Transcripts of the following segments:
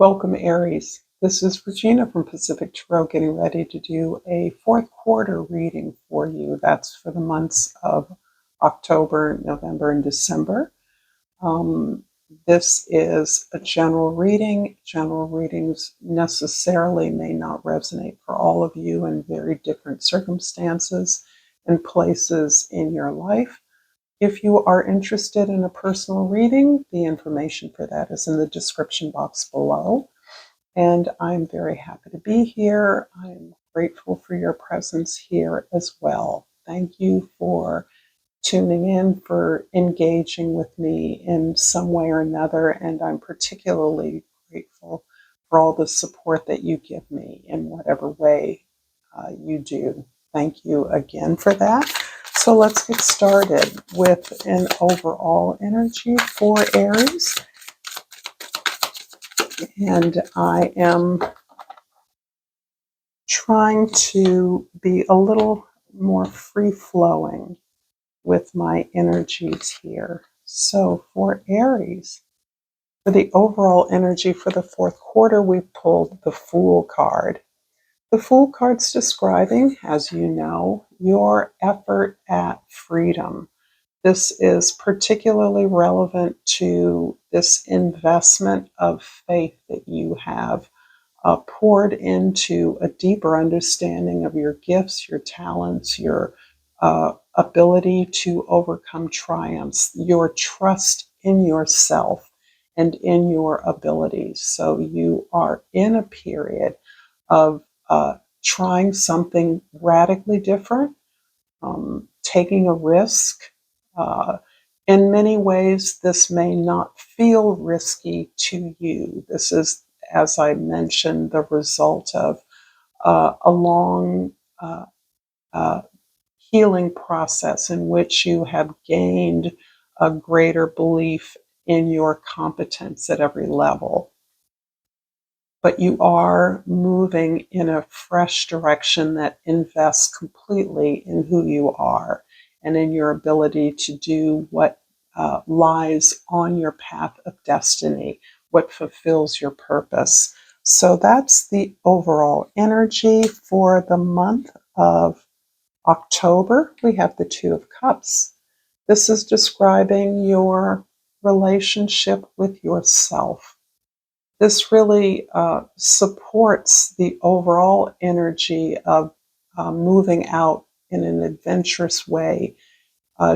Welcome, Aries. This is Regina from Pacific Tarot getting ready to do a fourth quarter reading for you. That's for the months of October, November, and December. This is a general reading. General readings necessarily may not resonate for all of you in very different circumstances and places in your life. If you are interested in a personal reading, the information for that is in the description box below. And I'm very happy to be here. I'm grateful for your presence here as well. Thank you for tuning in, for engaging with me in some way or another. And I'm particularly grateful for all the support that you give me in whatever way you do. Thank you again for that. So let's get started with an overall energy for Aries. And I am trying to be a little more free-flowing with my energies here. So for Aries, for the overall energy for the fourth quarter, we pulled the Fool card. The Fool card's describing, as you know, your effort at freedom. This is particularly relevant to this investment of faith that you have poured into a deeper understanding of your gifts, your talents, your ability to overcome triumphs, your trust in yourself and in your abilities. So you are in a period of trying something radically different, taking a risk. In many ways, this may not feel risky to you. This is, as I mentioned, the result of a long uh, healing process in which you have gained a greater belief in your competence at every level. But you are moving in a fresh direction that invests completely in who you are and in your ability to do what lies on your path of destiny, what fulfills your purpose. So that's the overall energy for the month of October. We have the Two of Cups. This is describing your relationship with yourself. This really supports the overall energy of moving out in an adventurous way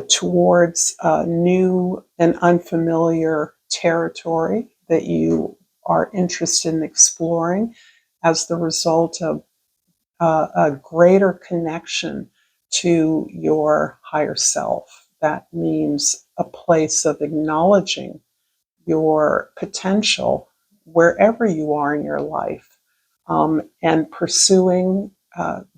towards new and unfamiliar territory that you are interested in exploring as the result of a greater connection to your higher self. That means a place of acknowledging your potential wherever you are in your life, and pursuing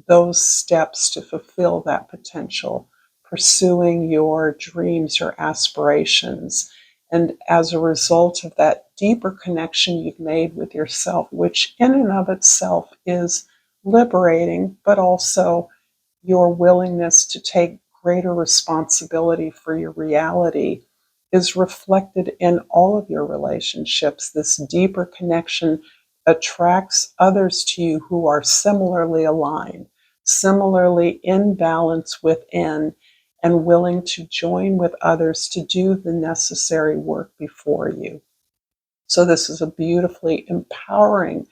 those steps to fulfill that potential, pursuing your dreams or aspirations. And as a result of that deeper connection you've made with yourself, which in and of itself is liberating, but also your willingness to take greater responsibility for your reality is reflected in all of your relationships. This deeper connection attracts others to you who are similarly aligned, similarly in balance within, and willing to join with others to do the necessary work before you. So this is a beautifully empowering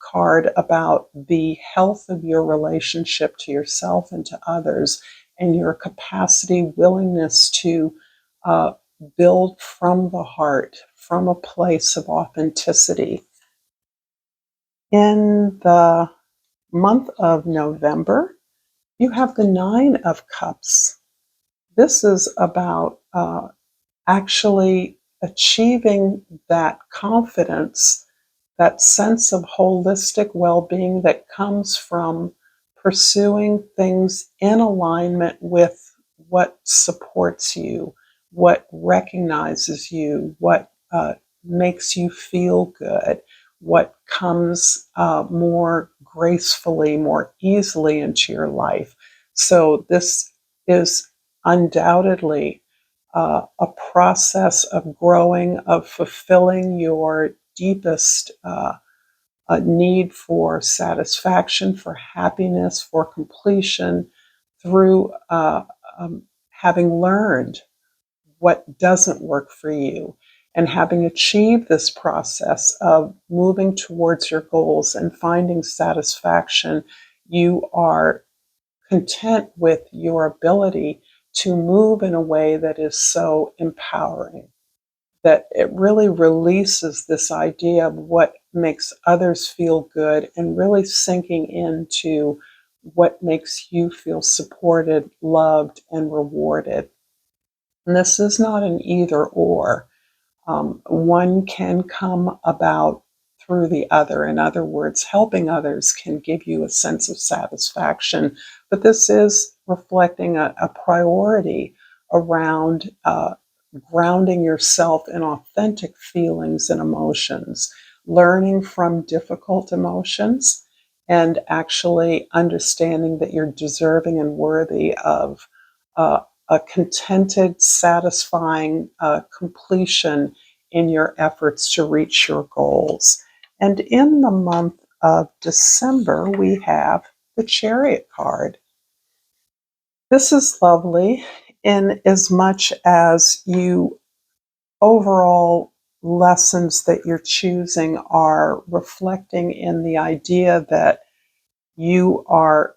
card about the health of your relationship to yourself and to others, and your capacity, willingness to build from the heart, from a place of authenticity. In the month of November, you have the Nine of Cups. This is about actually achieving that confidence, that sense of holistic well-being that comes from pursuing things in alignment with what supports you, what recognizes you, what makes you feel good, what comes more gracefully, more easily into your life. So this is undoubtedly a process of growing, of fulfilling your deepest need for satisfaction, for happiness, for completion through having learned what doesn't work for you. And having achieved this process of moving towards your goals and finding satisfaction, you are content with your ability to move in a way that is so empowering, that it really releases this idea of what makes others feel good and really sinking into what makes you feel supported, loved, and rewarded. And this is not an either or. One can come about through the other. In other words, helping others can give you a sense of satisfaction, but this is reflecting a priority around grounding yourself in authentic feelings and emotions, learning from difficult emotions, and actually understanding that you're deserving and worthy of a contented, satisfying completion in your efforts to reach your goals. And in the month of December, we have the Chariot card. This is lovely in as much as you overall lessons that you're choosing are reflecting in the idea that you are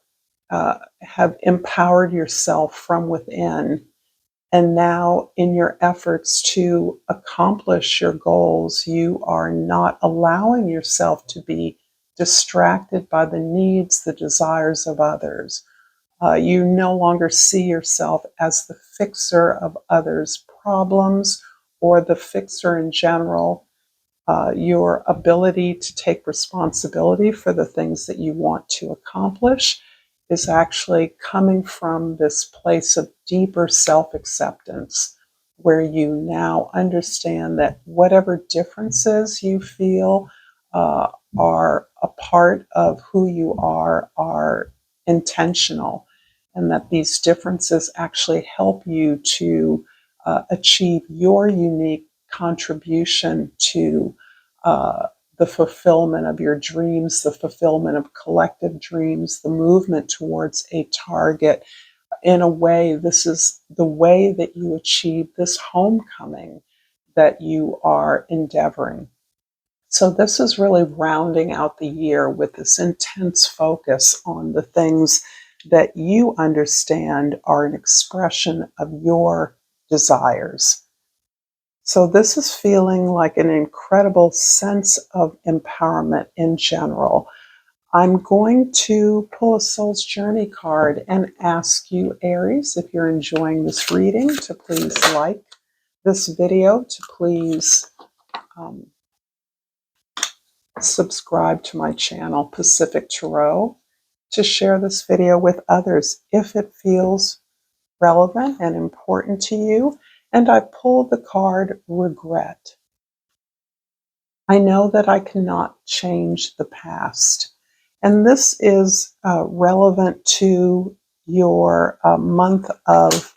have empowered yourself from within. And now, in your efforts to accomplish your goals, you are not allowing yourself to be distracted by the needs, the desires of others. You no longer see yourself as the fixer of others' problems or the fixer in general. Your ability to take responsibility for the things that you want to accomplish is actually coming from this place of deeper self-acceptance, where you now understand that whatever differences you feel are a part of who you are intentional, and that these differences actually help you to achieve your unique contribution to the fulfillment of your dreams, the fulfillment of collective dreams, the movement towards a target. In a way, this is the way that you achieve this homecoming that you are endeavoring. So, this is really rounding out the year with this intense focus on the things that you understand are an expression of your desires. So this is feeling like an incredible sense of empowerment in general. I'm going to pull a Soul's Journey card and ask you, Aries, if you're enjoying this reading, to please like this video, to please subscribe to my channel, Pacific Tarot, to share this video with others if it feels relevant and important to you. And I pull the card Regret. I know that I cannot change the past. And this is relevant to your month of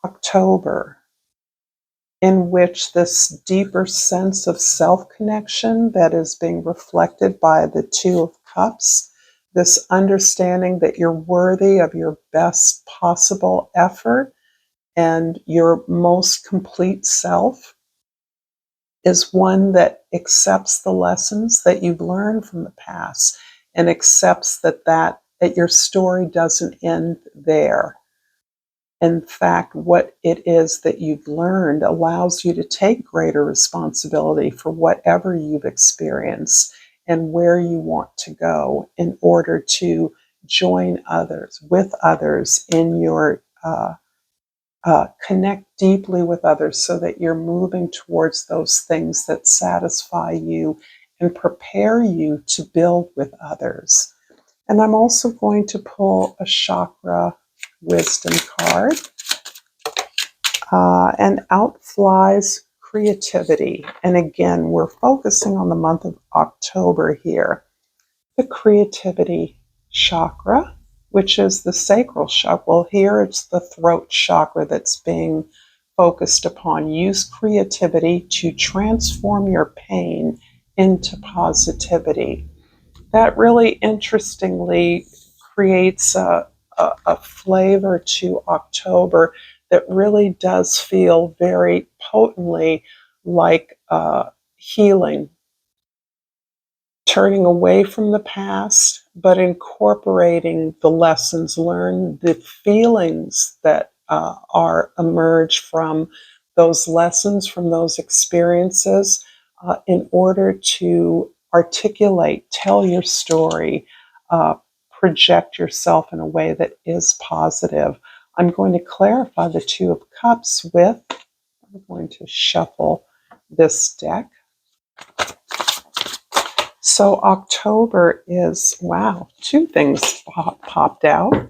October, in which this deeper sense of self-connection that is being reflected by the Two of Cups, this understanding that you're worthy of your best possible effort and your most complete self, is one that accepts the lessons that you've learned from the past and accepts that your story doesn't end there. In fact, what it is that you've learned allows you to take greater responsibility for whatever you've experienced and where you want to go in order to join others, with others in your connect deeply with others so that you're moving towards those things that satisfy you and prepare you to build with others. And I'm also going to pull a chakra wisdom card. And out flies creativity. And again, we're focusing on the month of October here. The creativity chakra, which is the sacral chakra. Well, here it's the throat chakra that's being focused upon. Use creativity to transform your pain into positivity. That really interestingly creates a flavor to October that really does feel very potently like healing, turning away from the past, but incorporating the lessons learned, the feelings that are emerge from those lessons, from those experiences, in order to articulate, tell your story, uh, project yourself in a way that is positive. I'm going to clarify the Two of Cups with, I'm going to shuffle this deck. So October is, wow, two things popped out,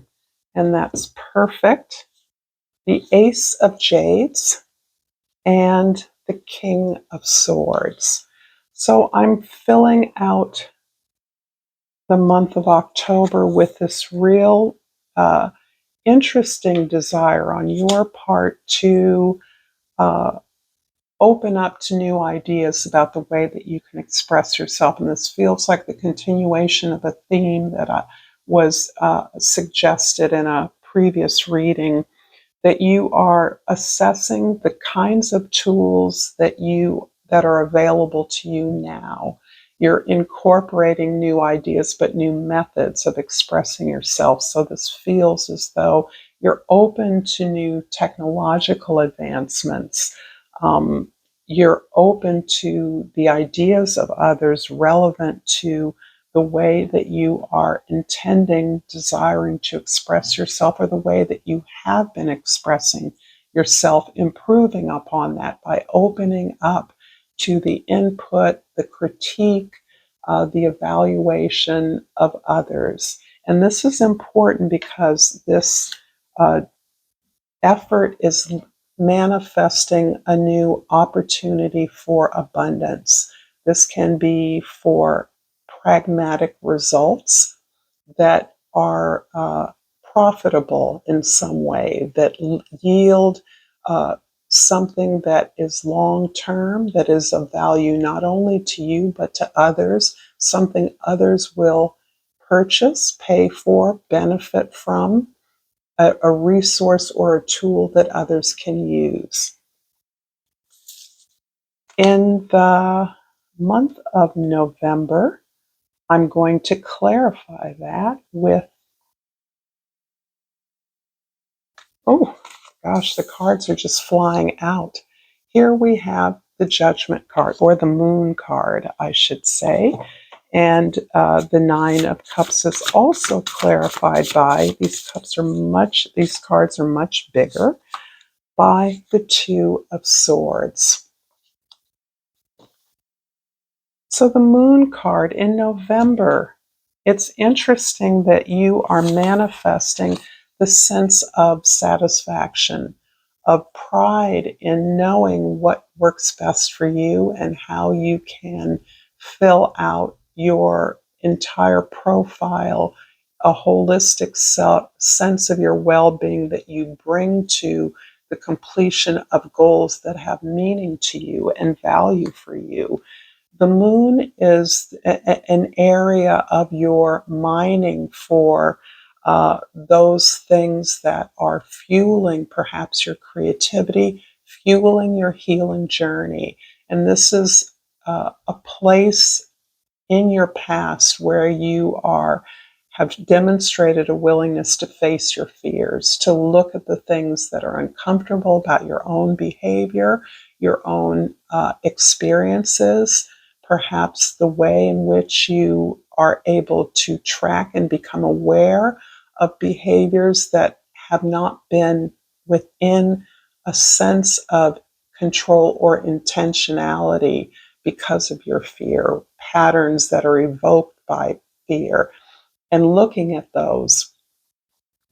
and that's perfect. The Ace of Jades and the King of Swords. So I'm filling out the month of October with this real interesting desire on your part to open up to new ideas about the way that you can express yourself. And this feels like the continuation of a theme that was suggested in a previous reading, that you are assessing the kinds of tools that are available to you now. You're incorporating new ideas, but new methods of expressing yourself. So this feels as though you're open to new technological advancements. Um, you're open to the ideas of others relevant to the way that you are intending, desiring to express yourself, or the way that you have been expressing yourself, improving upon that by opening up to the input, the critique, the evaluation of others. And this is important because this uh, effort is manifesting a new opportunity for abundance. This can be for pragmatic results that are profitable in some way, that yield uh, something that is long term, that is of value not only to you but to others, something others will purchase, pay for, benefit from, a resource or a tool that others can use. In the month of November, I'm going to clarify that with, oh gosh, the cards are just flying out. Here we have the Judgment card, or the Moon card, I should say. And the Nine of Cups is also clarified by, these cards are much bigger, by the Two of Swords. So the Moon card in November, it's interesting that you are manifesting the sense of satisfaction, of pride in knowing what works best for you and how you can fill out your entire profile, a holistic sense of your well-being that you bring to the completion of goals that have meaning to you and value for you. The moon is an area of your mining for those things that are fueling perhaps your creativity, fueling your healing journey. And this is a place in your past where you have demonstrated a willingness to face your fears, to look at the things that are uncomfortable about your own behavior, your own experiences, perhaps the way in which you are able to track and become aware of behaviors that have not been within a sense of control or intentionality because of your fear, patterns that are evoked by fear, and looking at those.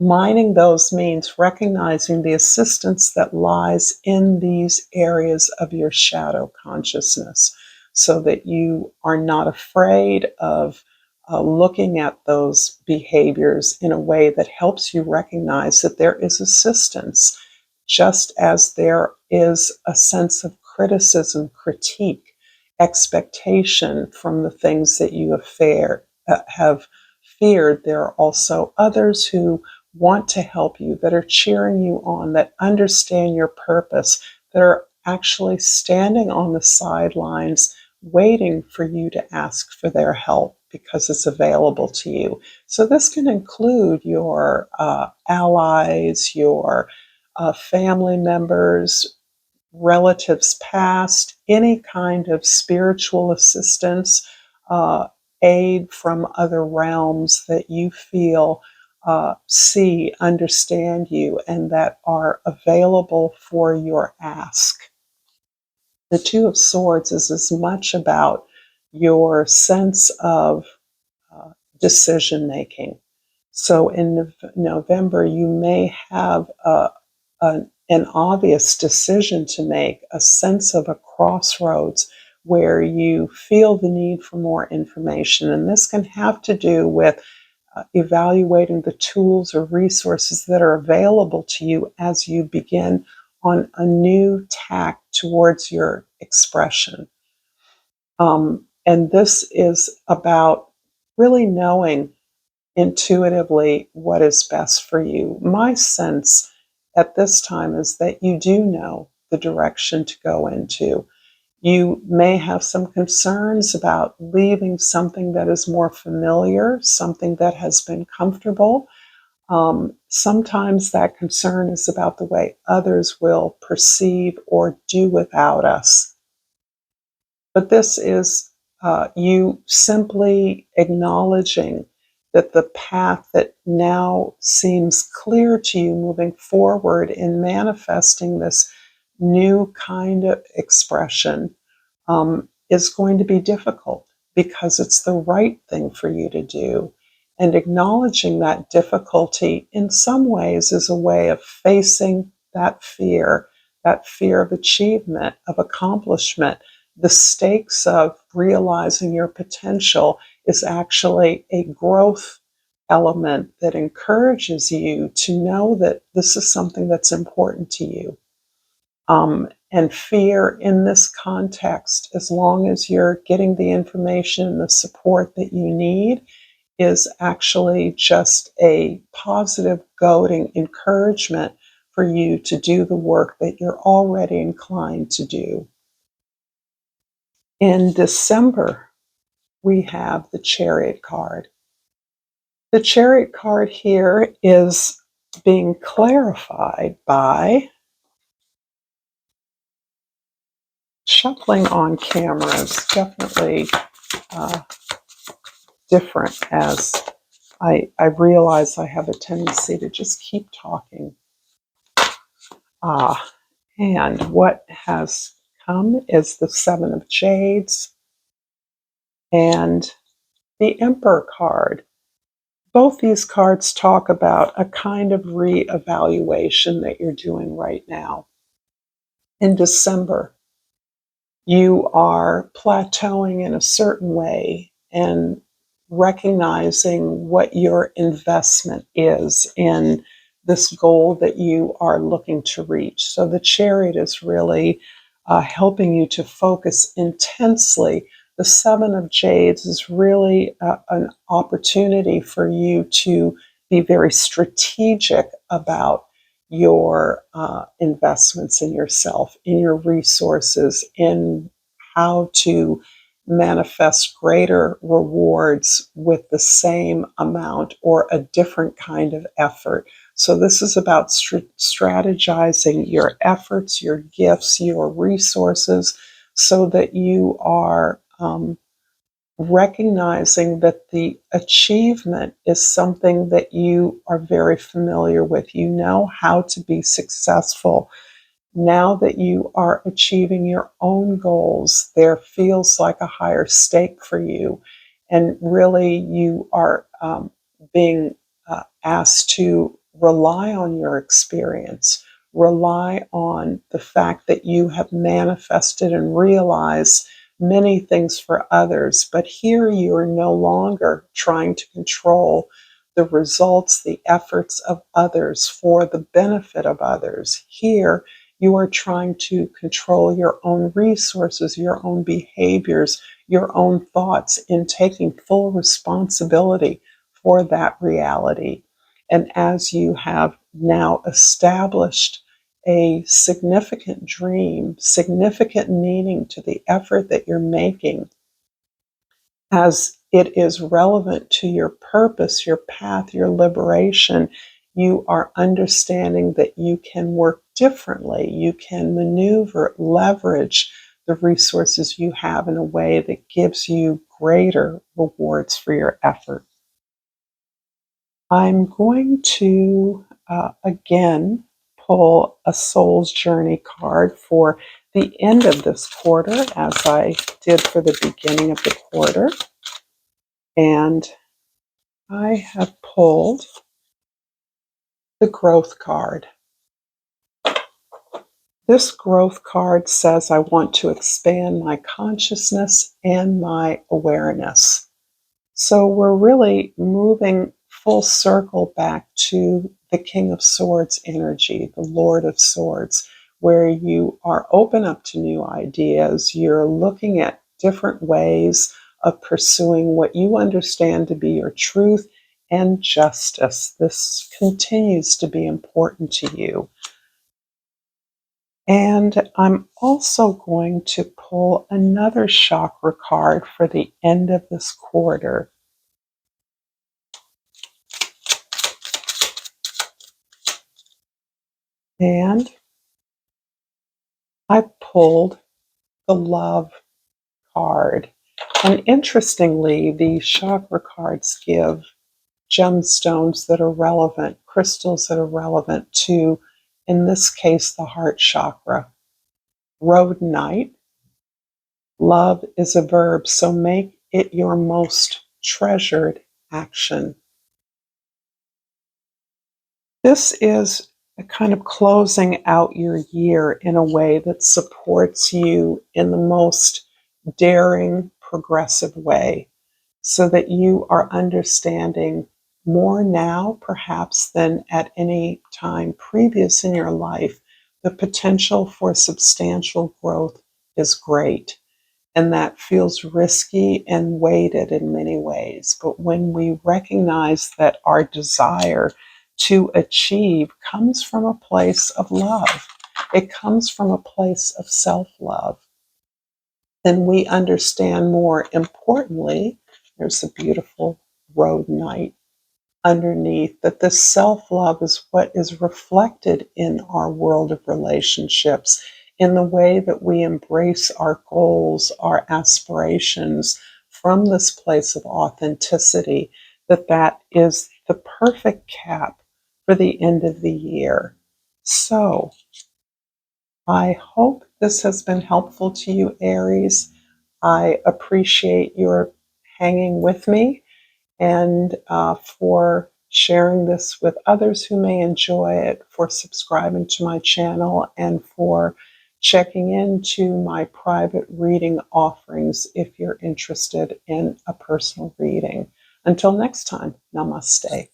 Mining those means recognizing the assistance that lies in these areas of your shadow consciousness so that you are not afraid of looking at those behaviors in a way that helps you recognize that there is assistance, just as there is a sense of criticism, critique, expectation from the things that you have feared. There are also others who want to help you, that are cheering you on, that understand your purpose, that are actually standing on the sidelines waiting for you to ask for their help because it's available to you. So this can include your allies, your family members, relatives past, any kind of spiritual assistance, uh, aid from other realms that you feel see, understand you, and that are available for your ask. The Two of Swords is as much about your sense of decision making. So in November, you may have an obvious decision to make, a sense of a crossroads where you feel the need for more information. And this can have to do with evaluating the tools or resources that are available to you as you begin on a new tack towards your expression. And this is about really knowing intuitively what is best for you. My sense at this time is that you do know the direction to go into. You may have some concerns about leaving something that is more familiar, something that has been comfortable. Sometimes that concern is about the way others will perceive or do without us. But this is you simply acknowledging that the path that now seems clear to you moving forward in manifesting this new kind of expression is going to be difficult because it's the right thing for you to do. And acknowledging that difficulty in some ways is a way of facing that fear of achievement, of accomplishment. The stakes of realizing your potential is actually a growth element that encourages you to know that this is something that's important to you. And fear in this context, as long as you're getting the information and the support that you need, is actually just a positive, goading encouragement for you to do the work that you're already inclined to do. In December, we have the Chariot card. The Chariot card here is being clarified by shuffling on camera. Is definitely different as I realize I have a tendency to just keep talking. And what has come is the Seven of Jades and the Emperor card. Both these cards talk about a kind of reevaluation that you're doing right now. In December, you are plateauing in a certain way and recognizing what your investment is in this goal that you are looking to reach. So the Chariot is really helping you to focus intensely. The Seven of Jades is really an opportunity for you to be very strategic about your investments in yourself, in your resources, in how to manifest greater rewards with the same amount or a different kind of effort. So, this is about strategizing your efforts, your gifts, your resources, so that you are recognizing that the achievement is something that you are very familiar with. You know how to be successful. Now that you are achieving your own goals, there feels like a higher stake for you. And really, you are being asked to rely on your experience, rely on the fact that you have manifested and realized many things for others. But here you are no longer trying to control the results, the efforts of others for the benefit of others. Here, You are trying to control your own resources, your own behaviors, your own thoughts in taking full responsibility for that reality. And as you have now established a significant dream, significant meaning to the effort that you're making, as it is relevant to your purpose, your path, your liberation, you are understanding that you can work differently. You can maneuver, leverage the resources you have in a way that gives you greater rewards for your effort. I'm going to again pull a Soul's Journey card for the end of this quarter, as I did for the beginning of the quarter. And I have pulled the Growth card. This Growth card says I want to expand my consciousness and my awareness. So we're really moving full circle back to the King of Swords energy, the Lord of Swords, where you are open up to new ideas. You're looking at different ways of pursuing what you understand to be your truth and justice. This continues to be important to you. And I'm also going to pull another chakra card for the end of this quarter. And I pulled the Love card. And interestingly, the chakra cards give gemstones that are relevant, crystals that are relevant to, in this case, the heart chakra. Rhodonite. Love is a verb, so make it your most treasured action. This is a kind of closing out your year in a way that supports you in the most daring, progressive way, so that you are understanding more now, perhaps, than at any time previous in your life. The potential for substantial growth is great. And that feels risky and weighted in many ways. But when we recognize that our desire to achieve comes from a place of love, it comes from a place of self-love, then we understand more importantly, there's a beautiful rhodonite underneath, that this self-love is what is reflected in our world of relationships, in the way that we embrace our goals, our aspirations from this place of authenticity, that is the perfect cap for the end of the year. So I hope this has been helpful to you, Aries. I appreciate your hanging with me and for sharing this with others who may enjoy it, for subscribing to my channel, and for checking into my private reading offerings if you're interested in a personal reading. Until next time, namaste.